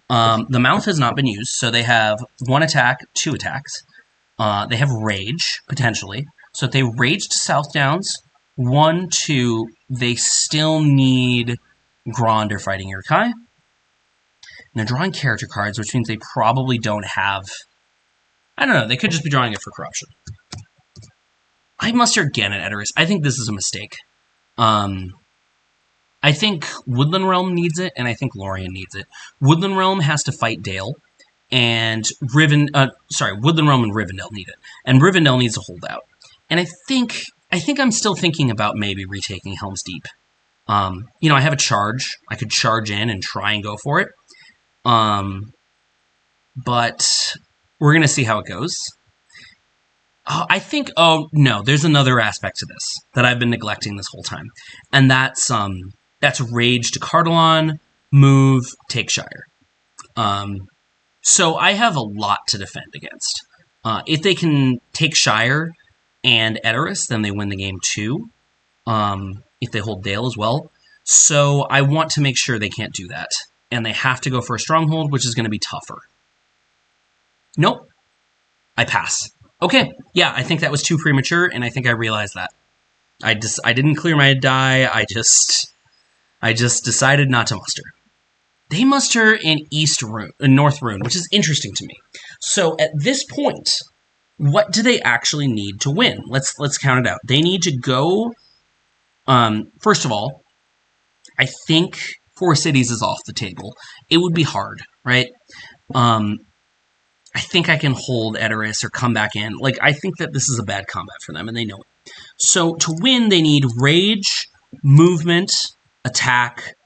the mouth has not been used, so they have 1 attack, 2 attacks. They have rage, potentially. So if they rage to South Downs, 1, 2, they still need Grond or Fighting Uruk-hai. And they're drawing character cards, which means they probably don't have... I don't know, they could just be drawing it for corruption. I muster again at Edoras. I think this is a mistake. I think Woodland Realm needs it, and I think Lorien needs it. Woodland Realm has to fight Dale, and Woodland Realm and Rivendell need it. And Rivendell needs to hold out. And I think I'm still thinking about maybe retaking Helm's Deep. I have a charge. I could charge in and try and go for it. But we're going to see how it goes. No, there's another aspect to this that I've been neglecting this whole time. And that's Rage to Cardolan, move, take Shire. So I have a lot to defend against. If they can take Shire and Edoras, then they win the game too. If they hold Dale as well. So I want to make sure they can't do that. And they have to go for a Stronghold, which is going to be tougher. Nope. I pass. Okay, yeah, I think that was too premature, and I think I realized that. I didn't clear my die, I just decided not to muster. They muster in North Rune, which is interesting to me. So at this point, what do they actually need to win? Let's count it out. They need to go, first of all, I think 4 cities is off the table. It would be hard, right? I think I can hold Edoras or come back in. I think that this is a bad combat for them, and they know it. So to win, they need Rage, Movement, Attack,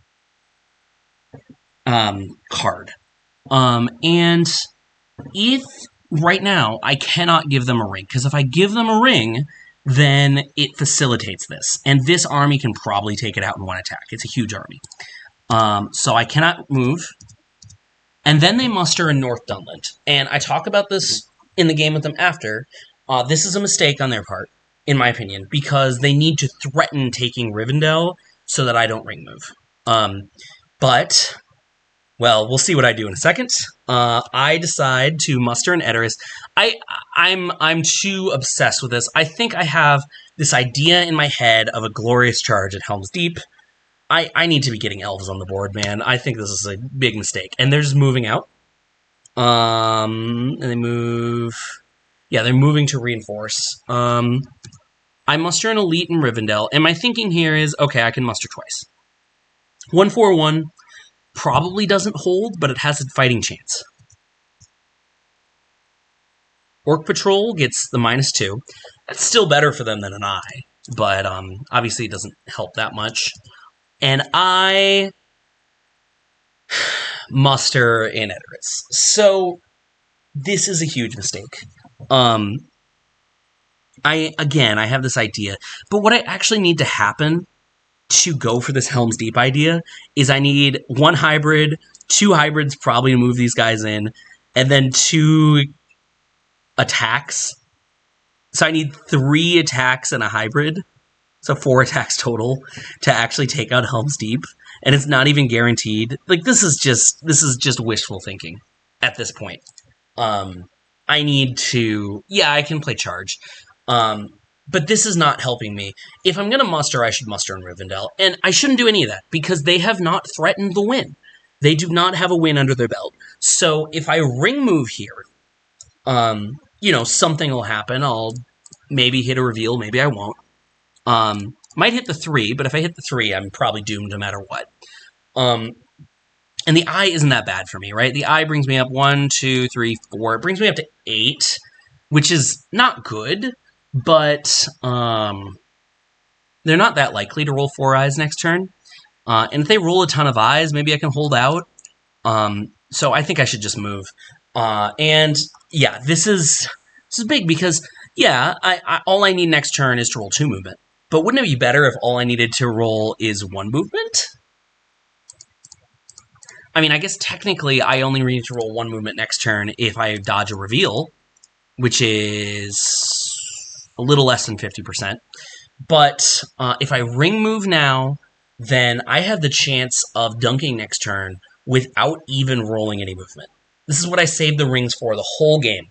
card. And if right now I cannot give them a ring, because if I give them a ring, then it facilitates this. And this army can probably take it out in 1 attack. It's a huge army. So I cannot move. And then they muster in North Dunland. And I talk about this in the game with them after. This is a mistake on their part, in my opinion, because they need to threaten taking Rivendell so that I don't ring move. But, well, we'll see what I do in a second. I decide to muster in Edoras. I'm too obsessed with this. I think I have this idea in my head of a glorious charge at Helm's Deep. I need to be getting elves on the board, man. I think this is a big mistake. And they're just moving out. And they move... Yeah, they're moving to reinforce. I muster an elite in Rivendell, and my thinking here is, okay, I can muster twice. 1/4/1 probably doesn't hold, but it has a fighting chance. Orc Patrol gets the -2. That's still better for them than an eye, but obviously it doesn't help that much. And I muster in Edoras. So this is a huge mistake. I have this idea, but what I actually need to happen to go for this Helm's Deep idea is I need 1 hybrid, 2 hybrids probably to move these guys in, and then 2 attacks. So I need 3 attacks and a hybrid. So 4 attacks total to actually take out Helm's Deep. and it's not even guaranteed. Like, this is just wishful thinking at this point. I need to, yeah, I can play charge. But this is not helping me. If I'm going to muster, I should muster in Rivendell. And I shouldn't do any of that, because they have not threatened the win. They do not have a win under their belt. So if I ring move here, something will happen. I'll maybe hit a reveal, maybe I won't. Might hit the 3, but if I hit the 3, I'm probably doomed no matter what. And the eye isn't that bad for me, right? The eye brings me up 1, 2, 3, 4. It brings me up to 8, which is not good, but they're not that likely to roll 4 eyes next turn. And if they roll a ton of eyes, maybe I can hold out. So I think I should just move. And yeah, this is big because, yeah, all I need next turn is to roll 2 movement. But wouldn't it be better if all I needed to roll is 1 movement? I mean, I guess technically I only need to roll 1 movement next turn if I dodge a reveal, which is a little less than 50%. But if I ring move now, then I have the chance of dunking next turn without even rolling any movement. This is what I saved the rings for the whole game,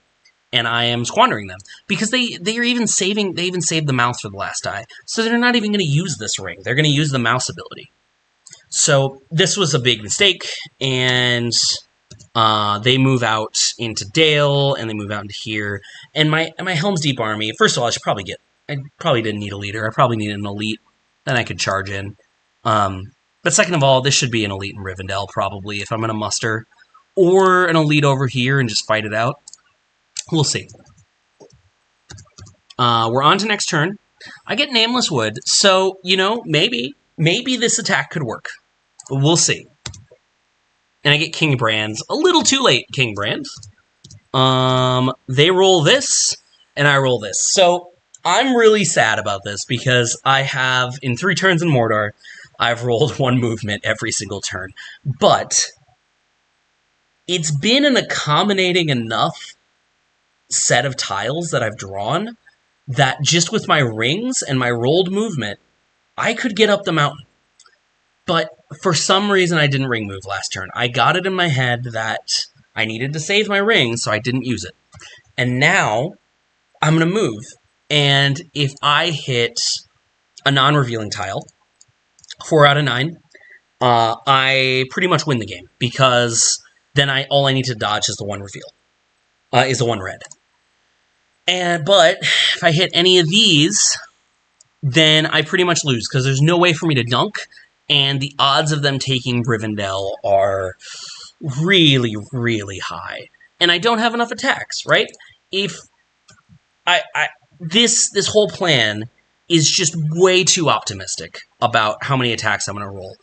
and I am squandering them because they even saved the mouse for the last die, so they're not even going to use this ring. They're going to use the mouse ability. So this was a big mistake, and they move out into Dale, and they move out into here. And my Helm's Deep army, first of all, I probably didn't need a leader. I probably needed an elite. Then I could charge in. But second of all, this should be an elite in Rivendell, probably, if I'm going to muster. Or an elite over here and just fight it out. We'll see. We're on to next turn. I get Nameless Wood, so, maybe this attack could work. We'll see. And I get King Brands. A little too late, King Brands. They roll this, and I roll this. So, I'm really sad about this, because I have, in 3 turns in Mordor, I've rolled 1 movement every single turn. But it's been an accommodating enough set of tiles that I've drawn that just with my rings and my rolled movement, I could get up the mountain. But for some reason, I didn't ring move last turn. I got it in my head that I needed to save my ring, so I didn't use it. And now, I'm going to move. And if I hit a non-revealing tile, 4 out of 9, I pretty much win the game. Because then all I need to dodge is the 1 reveal. Is the 1 red. But if I hit any of these, then I pretty much lose. Because there's no way for me to dunk. And the odds of them taking Rivendell are really, really high. And I don't have enough attacks, right? If this whole plan is just way too optimistic about how many attacks I'm going to roll.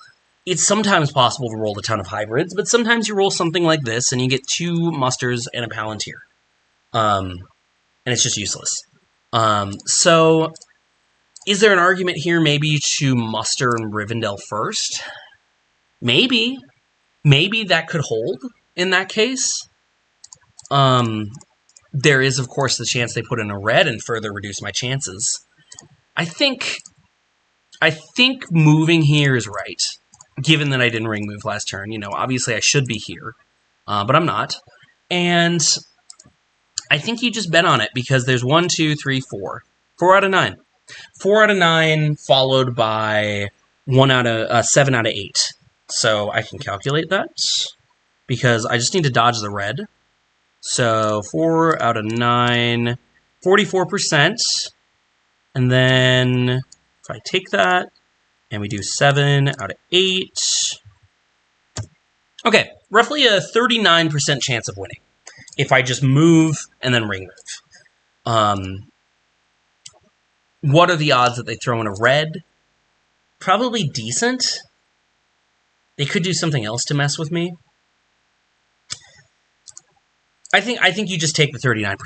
It's sometimes possible to roll a ton of hybrids, but sometimes you roll something like this and you get 2 musters and a palantir. And it's just useless. So, is there an argument here maybe to muster in Rivendell first? Maybe. Maybe that could hold in that case. There is, of course, the chance they put in a red and further reduce my chances. I think moving here is right, given that I didn't ring move last turn. Obviously I should be here, but I'm not. And I think you just bet on it, because there's 1, 2, 3, 4. 4 out of 9. 4 out of 9 followed by 7 out of 8. So I can calculate that, because I just need to dodge the red. So 4 out of 9, 44%. And then if I take that, and we do 7 out of 8. Okay, roughly a 39% chance of winning if I just move and then ring move. What are the odds that they throw in a red? Probably decent. They could do something else to mess with me. I think you just take the 39%.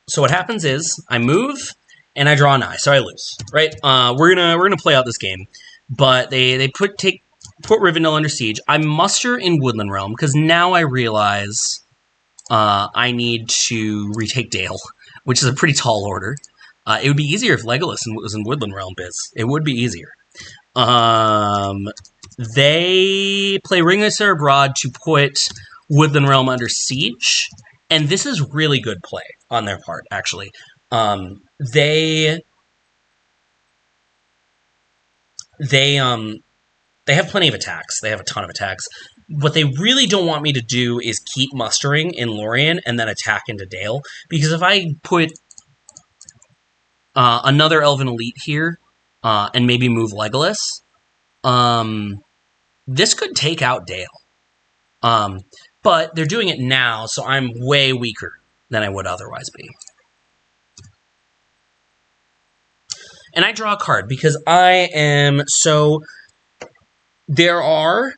So what happens is I move and I draw an eye, so I lose. Right? We're gonna play out this game, but they put Rivendell under siege. I muster in Woodland Realm because now I realize I need to retake Dale, which is a pretty tall order. It would be easier if Legolas was in Woodland Realm, Biz. It would be easier. They play Ringmaster Abroad to put Woodland Realm under siege, and this is really good play on their part, actually. They have plenty of attacks. They have a ton of attacks. What they really don't want me to do is keep mustering in Lorien and then attack into Dale, because if I put another Elven Elite here and maybe move Legolas, this could take out Dale. But they're doing it now, so I'm way weaker than I would otherwise be. And I draw a card because I am so... There are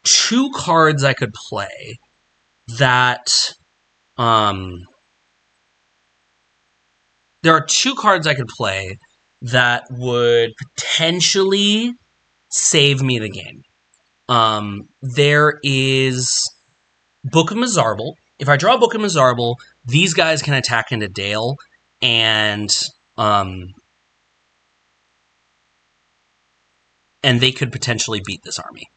2 cards I could play that... there are 2 cards I could play that would potentially save me the game. There is Book of Mizarble. If I draw Book of Mizarble, these guys can attack into Dale, and they could potentially beat this army.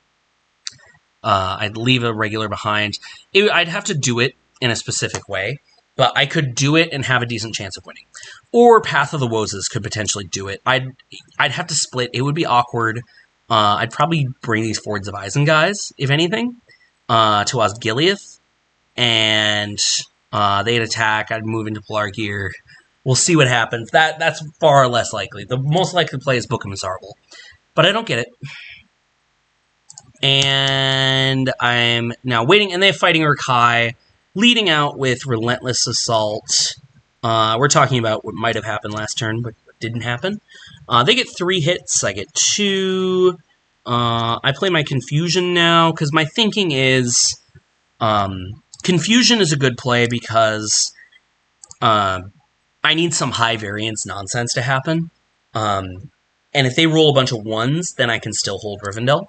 I'd leave a regular behind. I'd have to do it in a specific way, but I could do it and have a decent chance of winning. Or Path of the Wozes could potentially do it. I'd have to split. It would be awkward. I'd probably bring these Fords of Isengais, if anything, to Osgiliath, and they'd attack. I'd move into Pelargir. We'll see what happens. That's far less likely. The most likely play is Book of Mizarble. But I don't get it. And I'm now waiting, and they have Fighting Urkai, leading out with Relentless Assault. We're talking about what might have happened last turn, but didn't happen. They get 3 hits, I get 2. I play my Confusion now, because my thinking is... Confusion is a good play because I need some high variance nonsense to happen. And if they roll a bunch of 1s, then I can still hold Rivendell.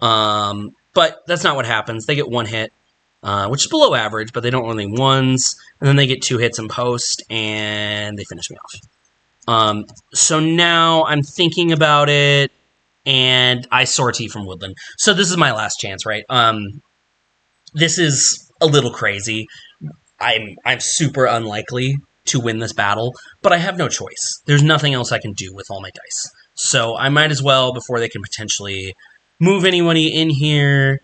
But that's not what happens. They get 1 hit, which is below average, but they don't roll any 1s. And then they get 2 hits in post, and they finish me off. So now I'm thinking about it, and I sortie from Woodland. So this is my last chance, right? This is a little crazy. I'm super unlikely to win this battle, but I have no choice. There's nothing else I can do with all my dice. So I might as well, before they can potentially move anybody in here,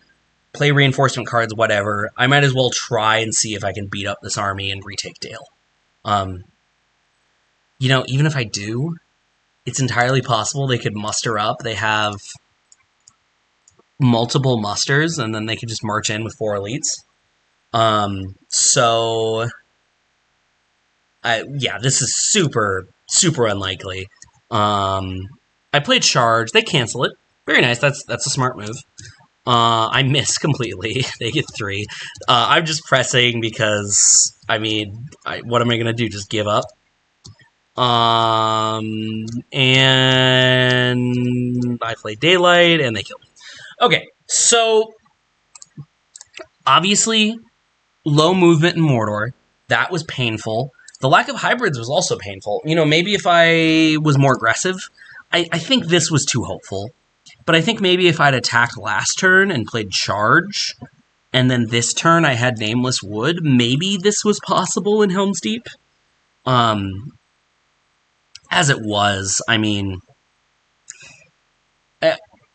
play reinforcement cards, whatever, I might as well try and see if I can beat up this army and retake Dale. You know, even if I do, it's entirely possible they could muster up. They have multiple musters, and then they could just march in with 4 elites. Yeah, this is super, super unlikely. I played Charge. They cancel it. Very nice. That's a smart move. I miss completely. They get 3. I'm just pressing because, I mean, what am I going to do? Just give up? And I play Daylight, and they kill me. Okay, so obviously, low movement in Mordor. That was painful. The lack of hybrids was also painful. You know, maybe if I was more aggressive, I think this was too hopeful. But I think maybe if I'd attacked last turn and played Charge, and then this turn I had Nameless Wood, maybe this was possible in Helm's Deep. As it was, I mean...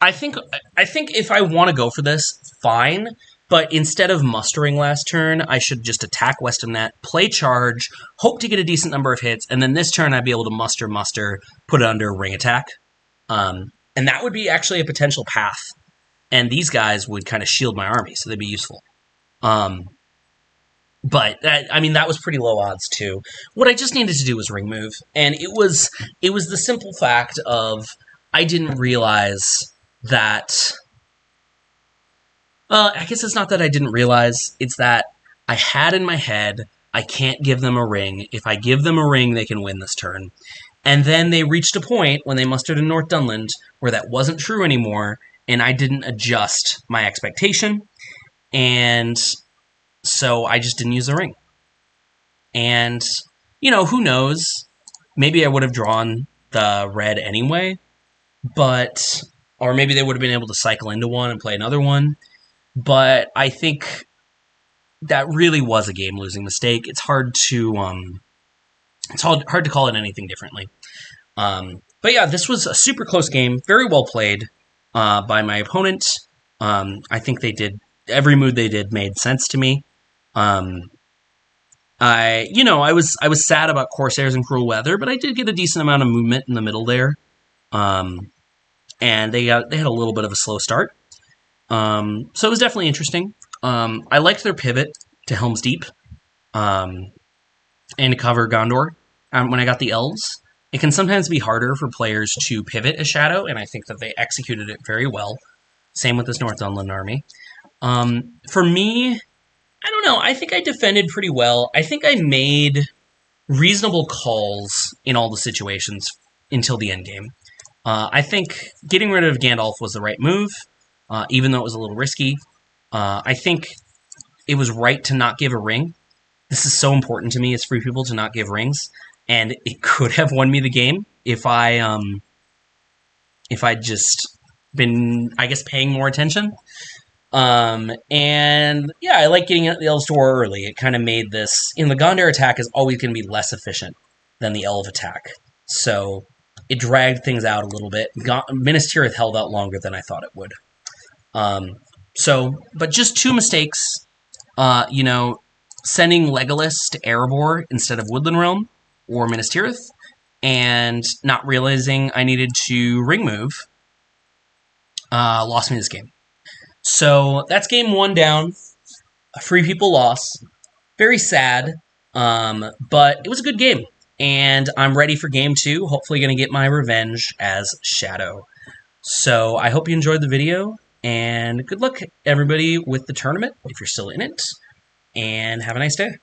I think if I want to go for this, fine. But instead of mustering last turn, I should just attack West of Net, play Charge, hope to get a decent number of hits, and then this turn I'd be able to muster, put it under Ring Attack. And that would be actually a potential path. And these guys would kind of shield my army, so they'd be useful. But, I mean, that was pretty low odds, too. What I just needed to do was ring move. And it was the simple fact of I didn't realize that... I guess it's not that I didn't realize. It's that I had in my head, I can't give them a ring. If I give them a ring, they can win this turn. And then they reached a point when they mustered in North Dunland where that wasn't true anymore, and I didn't adjust my expectation. And so I just didn't use the ring. And, you know, who knows? Maybe I would have drawn the red anyway. But or maybe they would have been able to cycle into one and play another one. But I think that really was a game-losing mistake. It's hard to hard to call it anything differently. But yeah, this was a super close game, very well played by my opponent. I think they did every move they did made sense to me. I was sad about Corsairs and Cruel Weather, but I did get a decent amount of movement in the middle there. And they had a little bit of a slow start. So it was definitely interesting. I liked their pivot to Helm's Deep and to cover Gondor when I got the elves. It can sometimes be harder for players to pivot a shadow, and I think that they executed it very well. Same with this Northumberland army. For me, I don't know. I think I defended pretty well. I think I made reasonable calls in all the situations until the end game. I think getting rid of Gandalf was the right move, even though it was a little risky. I think it was right to not give a ring. This is so important to me as free people to not give rings, and it could have won me the game if I'd just been, I guess, paying more attention. And yeah, I like getting the elves to war early. It kind of made this, the Gondor attack is always going to be less efficient than the elf attack, so it dragged things out a little bit. Minas Tirith held out longer than I thought it would. But just two mistakes. Sending Legolas to Erebor instead of Woodland Realm or Minas Tirith, and not realizing I needed to ring move, lost me this game. So that's game one down. A free people loss. Very sad, but it was a good game. And I'm ready for game two. Hopefully going to get my revenge as Shadow. So I hope you enjoyed the video, and good luck, everybody, with the tournament, if you're still in it, and have a nice day.